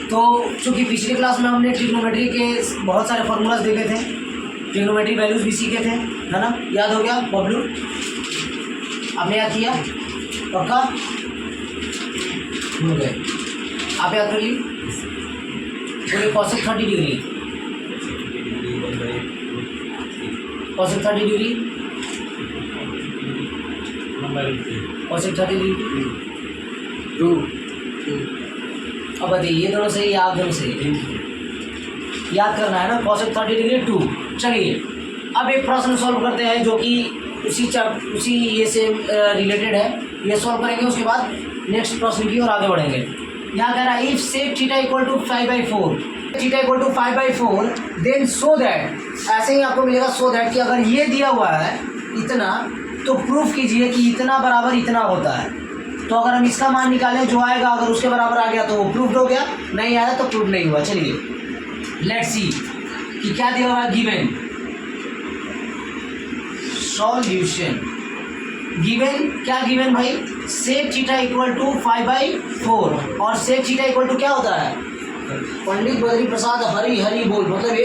तो चूँकि पिछली क्लास में हमने ट्रिग्नोमेट्री के बहुत सारे फार्मूलाज देखे थे, ट्रिग्नोमेट्री वैल्यूज भी सीखे थे, है ना? याद हो गया बबलू? आपने याद किया? पक्का? हो गए? आप याद कर ली? बोले cosec 30 degree, cosec 30 degree, cosec 30 degree 2। अब बताइए ये दोनों सही, आप दोनों सही, याद करना है ना? cosec 30 degree 2। चलिए अब एक प्रश्न सॉल्व करते हैं जो कि उसी ये से रिलेटेड है। ये सॉल्व करेंगे, उसके बाद नेक्स्ट प्रश्न की ओर आगे बढ़ेंगे। यहाँ कह रहा है if sec theta equal to 5/4, theta equal to 5/4 then so that, ऐसे ही आपको मिलेगा सो दैट कि अगर ये दिया हुआ है इतना तो प्रूफ कीजिए कि इतना बराबर इतना होता है। तो अगर हम इसका मान निकालें जो आएगा, अगर उसके बराबर आ गया तो वो प्रूफ हो गया, नहीं आया तो प्रूफ नहीं हुआ। चलिए लेट्स सी कि क्या दिया हुआ है। गिवन सॉल्यूशन, गिवन क्या गिवन भाई? सेक थीटा इक्वल टू 5/4 और सेक थीटा इक्वल टू क्या होता है? पंडित बद्री प्रसाद हरी हरी बोल, मतलब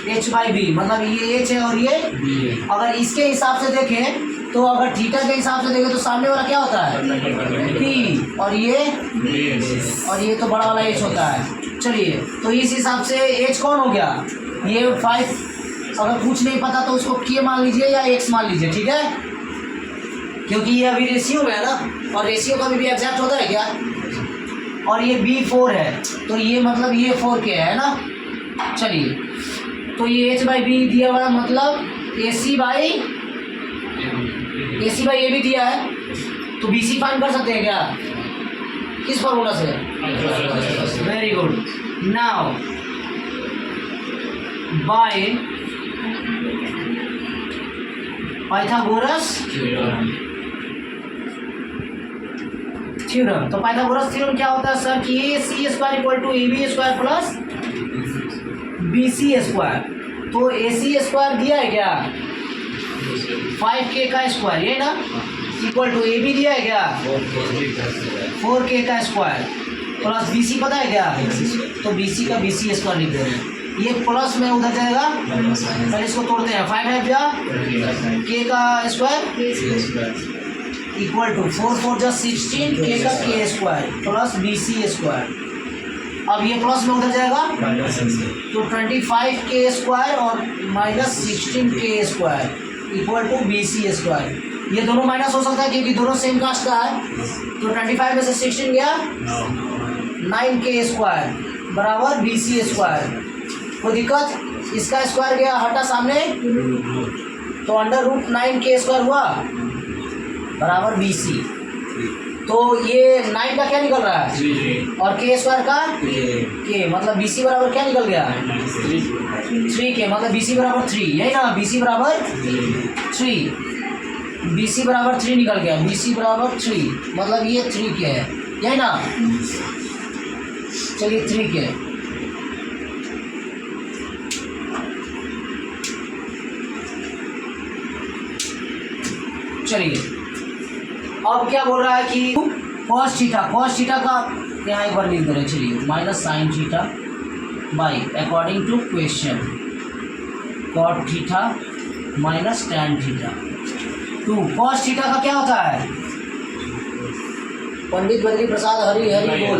h/b, मतलब ये h है और ये अगर इसके हिसाब से देखें तो अगर थीटा के हिसाब से देखें तो सामने वाला क्या होता है? p, और ये तो बड़ा वाला h होता है। चलिए तो इस हिसाब से h कौन हो गया? ये 5। अगर कुछ नहीं पता तो उसको k मान लीजिए या x मान लीजिए, ठीक है? क्योंकि ये अभी रेशियो में है ना, और रेशियो कभी भी एग्जैक्ट होता है क्या? और ये b 4 है तो ये मतलब ये 4k है ना। चलिए तो ये h/b दिया हुआ है, मतलब AC/AB दिया है, तो BC फाइंड कर सकते हैं क्या? किस फॉर्मूला से? Very good. Now by Pythagoras theorem. तो पाइथागोरस थ्योरम क्या होता है सर? कि AC² = AB² प्लस BC²। तो AC² दिया है क्या? 5k का स्क्वायर, ये ना, इक्वल टू AB दिया है क्या? 4k का स्क्वायर प्लस BC पता है क्या? तो BC का BC² लिख दे रहे हैं। ये प्लस में उधर जाएगा, पहले इसको तोड़ते हैं। 5 है क्या? k का स्क्वायर इक्वल टू 4 4 जा 16 k का k² प्लस BC²। अब ये प्लस में उधर जाएगा तो 25k² और minus 16k² equal to BC²। ये दोनों माइनस हो सकता है क्योंकि दोनों सेम कास्ट का है। तो 25 में से 16 गया 9k² बराबर BC²। कोई दिक्कत? इसका स्क्वायर गया हटा सामने, तो √9k² हुआ बराबर BC। तो ये 9 का क्या निकल रहा है? और k² का k, मतलब BC बराबर क्या निकल गया? 3k, मतलब BC बराबर 3, यही ना? BC बराबर 3, BC बराबर 3 निकल गया। BC बराबर 3 मतलब ये 3k है, यही ना? चलिए 3k। चलिए अब क्या बोल रहा है कि cos थीटा का यहाँ एक बार लिख दे रहे। चलिए minus sin theta by according to question cot theta minus tan theta 2। cos theta का क्या होता है? पंडित बद्री प्रसाद हरी हरी बोल,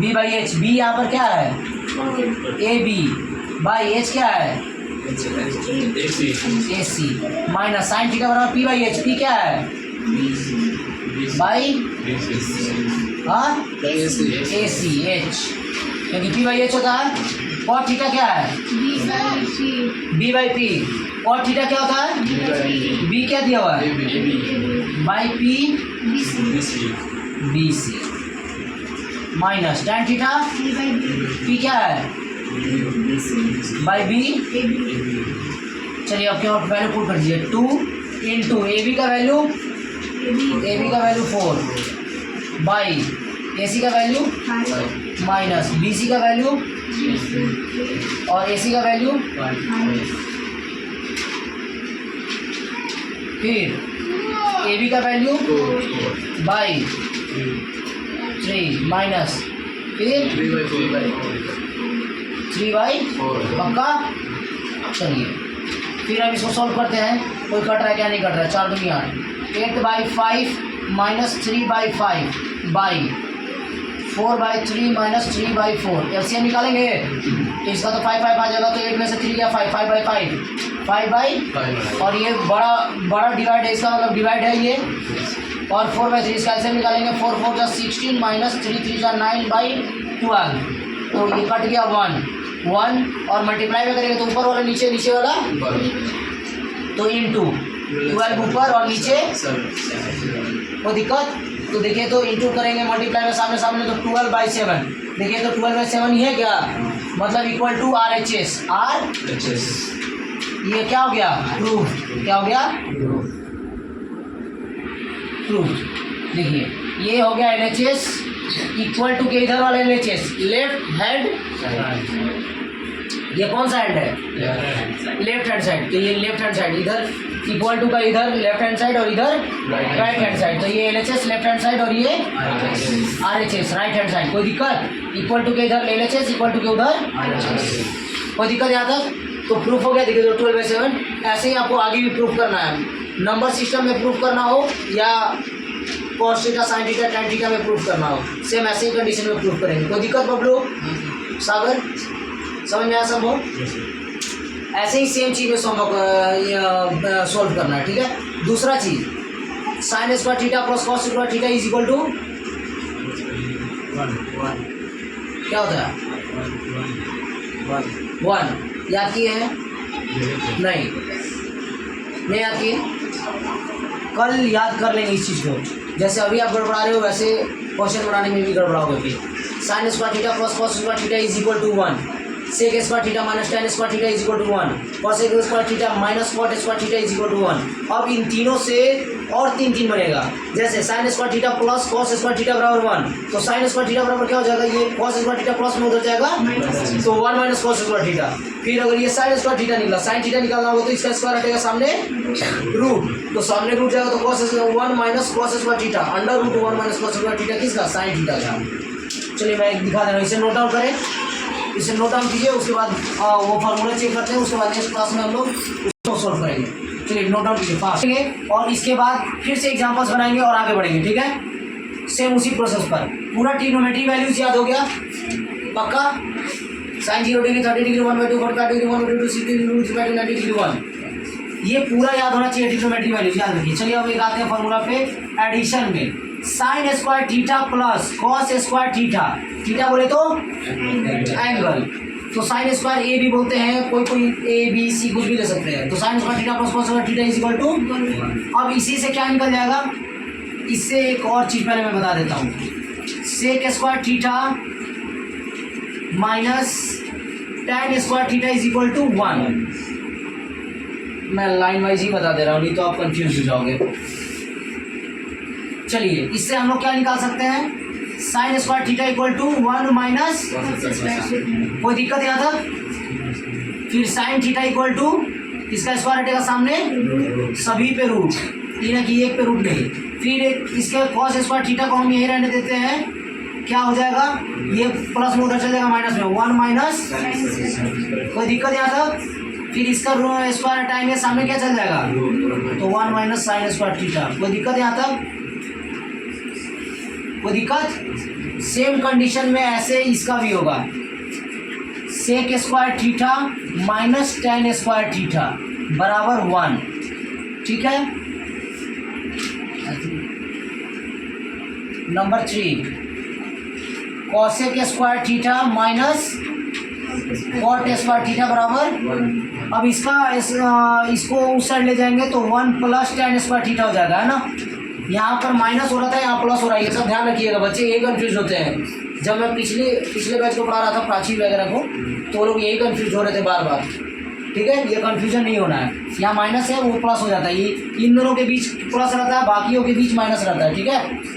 b/h। b यहाँ पर क्या है? AB बाई h क्या है? AC माइनस साइन थीटा बराबर p/h। p क्या है? बाई AC/h, क्योंकि p/h होता है। cot थीटा क्या है? b/p। cot थीटा क्या होता है? b क्या दिया हुआ है? By p BC minus tan theta p क्या है? By b। चलिए अब क्या वैल्यू पुट कर दीजिए। 2 इंटू AB का वैल्यू 4 बाई AC का वैल्यू माइनस BC का वैल्यू और AC का वैल्यू, फिर AB का वैल्यू बाई 3 माइनस फिर 3/4 पक्का। चलिए फिर हम इसको सॉल्व करते हैं, कोई कट रहा है क्या, नहीं कट रहा है, 4 दूनी 8, 8/5 माइनस 3/5 बाई 4/3 माइनस 3/4, एलसीएम निकालेंगे तो इसका तो 5 आ जाएगा, तो 8 में से 3 गया 5/5 5/5 और ये बड़ा डिवाइड है, इसका मतलब डिवाइड है ये, और 4/3 इसका एलसीएम निकालेंगे, 4 4 जा 16 माइनस 3 3 जा 9/12, तो ये कट गया 1 और मल्टीप्लाई में करेंगे तो ऊपर वाला नीचे वाला तो इंटू 12 ऊपर और नीचे, कोई दिक्कत, तो देखिए तो इंटू करेंगे मल्टीप्लाई में सामने तो 12/7, देखिए तो 12/7 ही है क्या, मतलब इक्वल टू RHS ये क्या हो गया, प्रूफ, क्या हो गया, प्रूफ। देखिए ये हो गया LHS इक्वल टू के इधर वाला LHS लेफ्ट हैंड, ये कौन सा हैंड है, लेफ्ट हैंड साइड, तो ये लेफ्ट हैंड साइड इधर इक्वल टू का इधर लेफ्ट हैंड साइड और इधर राइट हैंड साइड, तो ये LHS लेफ्ट हैंड साइड और ये RHS राइट हैंड साइड, कोई दिक्कत, इक्वल टू के इधर LHS इक्वल टू के उधर, कोई दिक्कत यहाँ तक, तो प्रूफ हो गया। देखिए तो 12/7 ऐसे ही आपको आगे भी प्रूफ करना है, नंबर सिस्टम में प्रूफ करना हो या cos theta sin theta tan theta में प्रूफ करना हो, सेम ऐसे ही कंडीशन में प्रूफ करेंगे, कोई दिक्कत बबलू सागर, समझ में आया सब हो, ऐसे ही सेम चीज़ में सॉल्व करना है, ठीक है। दूसरा चीज sin square theta plus cos square theta is equal to क्या होता है 1, याद किए हैं, नहीं याद किए, कल याद कर लेंगे इस चीज़ को, जैसे अभी आप गड़बड़ा रहे हो वैसे क्वेश्चन बनाने में भी गड़बड़ाओगे फिर। sin square theta plus cos square theta is equal to 1, sec square theta minus tan square theta is equal to 1, cos square theta minus cot square theta is equal to 1। अब इन तीनों से और तीन बनेगा, जैसे sin square theta plus cos square theta बराबर 1, तो sin square theta बराबर क्या हो जाएगा, ये cos स्क्वायर थीटा प्लस में उधर जाएगा तो 1 माइनस cos स्क्वायर थीटा, फिर अगर ये sin स्क्वायर थीटा निकला, sin थीटा निकालना होगा तो इसका स्क्वायर हटेगा सामने रूट, तो सामने रूट जाएगा तो cos 1 minus cos square theta under root 1 minus cos square theta किसका, sin थीटा का। चलिए मैं दिखा दे रहा हूँ, इसे नोट डाउन करें, इसे नोट डाउन कीजिए, उसके बाद वो फार्मूला चेक करते हैं, उसके बाद नेक्स्ट क्लास में हम लोग उसको सॉल्व करेंगे। चलिए नोट डाउन कीजिए फास्ट, और इसके बाद फिर से एग्जांपल्स बनाएंगे और आगे बढ़ेंगे, ठीक है, सेम उसी प्रोसेस पर। पूरा ट्रिग्नोमेट्री वैल्यूज याद हो गया पक्का, sin 0 degree 30 degree 1/2 45 degree 1/2 60 degree 90 degree 1, ये पूरा याद होना चाहिए ट्रिग्नोमेट्री वैल्यूज, याद रखिए। चलिए अब एक आते हैं फार्मूला पे एडिशन में, sin square theta plus cos square theta, theta बोले तो एंगल, तो sin स्क्वायर ए भी बोलते हैं, कोई ए बी सी कुछ भी ले सकते हैं, तो sin square theta plus cos square theta is equal to, अब इसी से क्या निकल जाएगा, इससे एक और चीज पहले मैं बता देता हूँ, sec square theta minus tan square theta is equal to 1, मैं लाइन वाइज ही बता दे रहा हूँ, नहीं तो आप कंफ्यूज हो जाओगे। चलिए इससे हम लोग क्या निकाल सकते हैं, sin square theta equal to 1 minus, कोई दिक्कत यहाँ तक, फिर sin थीटा इक्वल टू इसका स्क्वायर हटेगा सामने सभी पे रूट, ये ना कि एक पे रूट नहीं, फिर एक इसके cos स्क्वायर थीटा को हम यही रहने देते हैं, क्या हो जाएगा, ये प्लस में उधर चल जाएगा माइनस में 1 माइनस, कोई दिक्कत यहाँ तक, फिर इसका स्क्वायर हटाएंगे सामने क्या चल जाएगा, तो 1 माइनस sin स्क्वायर थीटा, कोई दिक्कत यहाँ तक, कोई दिक्कत। सेम कंडीशन में ऐसे इसका भी होगा, sec square theta minus tan square theta बराबर 1, ठीक है। Number 3 cosec square theta minus cot square theta बराबर, अब इसको उस साइड ले जाएंगे तो 1 प्लस tan स्क्वायर थीटा हो जाएगा, है ना, यहाँ पर माइनस हो रहा था, यहाँ प्लस हो रहा है, ये सब ध्यान रखिएगा बच्चे, यही कंफ्यूज होते हैं। जब मैं पिछले बैच को पढ़ा रहा था प्राची वगैरह को, तो लोग यही कंफ्यूज हो रहे थे बार, ठीक है, ये कंफ्यूजन नहीं होना है, यहाँ माइनस है वो प्लस हो जाता है, ये इन दोनों के बीच प्लस रहता है, बाकियों के बीच माइनस रहता है, ठीक है।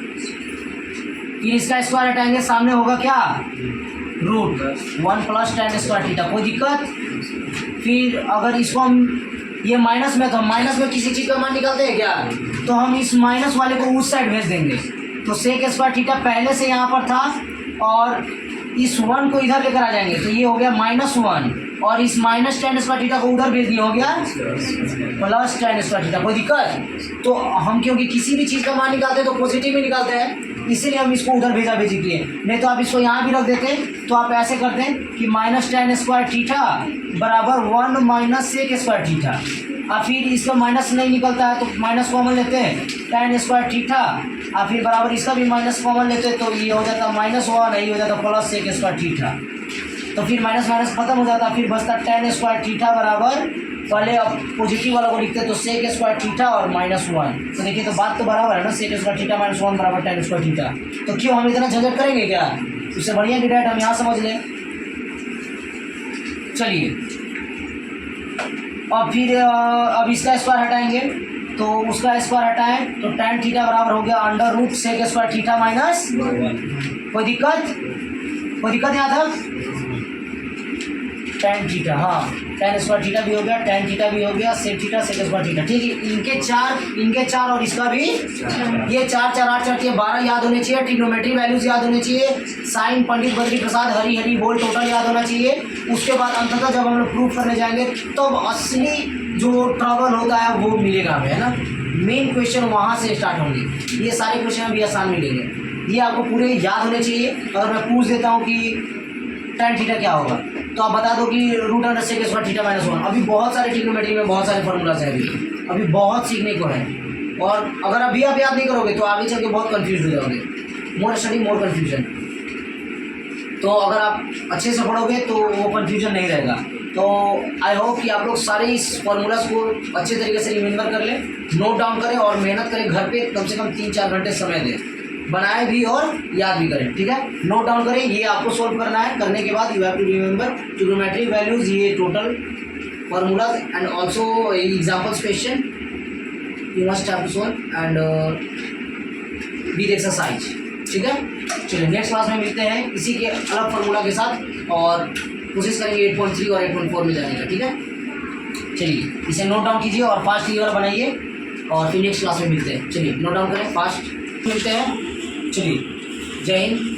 फिर इसका स्क्वायर हटाएंगे, सामने होगा क्या, root 1 plus tan square theta, कोई दिक्कत। फिर अगर इसको हम ये माइनस में, तो माइनस में किसी चीज़ का मान निकालते हैं क्या, तो हम इस माइनस वाले को उस साइड भेज देंगे, तो सेक स्क्वायर थीटा पहले से यहाँ पर था और इस 1 को इधर लेकर आ जाएंगे तो ये हो गया -1 और इस -tan स्क्वायर थीटा को उधर भेज दिया हो गया +tan स्क्वायर थीटा। कोई दिक्कत? तो हम क्योंकि किसी भी चीज़ का मान निकालते हैं तो पॉजिटिव ही निकालते हैं, इसीलिए हम इसको उधर भेजा भेजी किए। नहीं तो आप इसको यहाँ भी रख देते तो आप ऐसे करते हैं कि -tan स्क्वायर थीटा बराबर 1 - सेक स्क्वायर थीटा। और फिर इसका माइनस नहीं निकलता है तो माइनस कॉमन लेते हैं tan स्क्वायर थीटा और फिर बराबर इसका भी माइनस कॉमन लेते हैं तो ये हो जाता -1, नहीं हो जाता प्लस सेक स्क्वायर थीटा। तो फिर माइनस माइनस खत्म हो जाता, फिर बचता tan स्क्वायर थीटा बराबर, पहले अब पॉजिटिव वाला को लिखते हैं तो सेक स्क्वायर थीटा और -1। तो देखिए तो बात तो बराबर है ना, सेक स्क्वायर थीटा -1 बराबर tan स्क्वायर थीटा। तो क्यों हम इतना झंझट करेंगे क्या? उससे बढ़िया कि डायरेक्ट हम यहाँ समझ लें। चलिए और फिर अब इसका स्क्वायर हटाएंगे तो उसका स्क्वायर हटाएं तो tan थीटा बराबर हो गया √ सेक स्क्वायर थीटा -1। कोई दिक्कत? कोई दिक्कत यहाँ तक? tan थीटा, हाँ tan स्क्वायर थीटा भी हो गया, tan थीटा भी हो गया, sec theta sec square theta. ठीक है, इनके चार और इसका भी ये 4 4 8 4 12 याद होने चाहिए। ट्रिग्नोमेट्री वैल्यूज याद होने चाहिए। साइन पंडित बद्री प्रसाद हरी हरी बोल टोटल याद होना चाहिए। उसके बाद अंततः जब हम लोग प्रूफ करने जाएंगे तो असली जो ट्रबल होता है वो मिलेगा हमें, है ना। मेन क्वेश्चन वहाँ से स्टार्ट होंगे। ये सारे क्वेश्चन अभी आसान मिलेंगे, ये आपको पूरे याद होने चाहिए। अगर मैं पूछ देता हूँ कि tan थीटा क्या होगा तो आप बता दो कि √अंडर सेक स्क्वायर थीटा -1। अभी बहुत सारे ट्रिग्नोमेट्री में बहुत सारे फॉर्मूलाज हैं, अभी बहुत सीखने को है। और अगर अभी आप याद नहीं करोगे तो आगे चल के बहुत कंफ्यूज हो जाओगे। More study more confusion. तो अगर आप अच्छे से पढ़ोगे तो वो कन्फ्यूजन नहीं रहेगा। तो आई होप कि आप लोग सारे इस फॉर्मूलाज को अच्छे तरीके से रिमेंबर कर लें, नोट डाउन करें और मेहनत करें। घर पे कम से कम 3-4 घंटे समय दें, बनाए भी और याद भी करें। ठीक है, नोट डाउन करें। ये आपको सोल्व करना है। करने के बाद you have to remember trigonometry values, ये total formulas and also examples question you must have to solve and with exercise. ठीक है, चलिए नेक्स्ट क्लास में मिलते हैं इसी के अलग फार्मूला के साथ और कोशिश करेंगे 8.3 और 8.4 में जाने का। ठीक है, चलिए इसे नोट डाउन कीजिए और फास्ट ये वाला बनाइए और फिर नेक्स्ट क्लास में मिलते हैं। चलिए नोट डाउन करें, फास्ट मिलते हैं। चलिए, जय हिंद।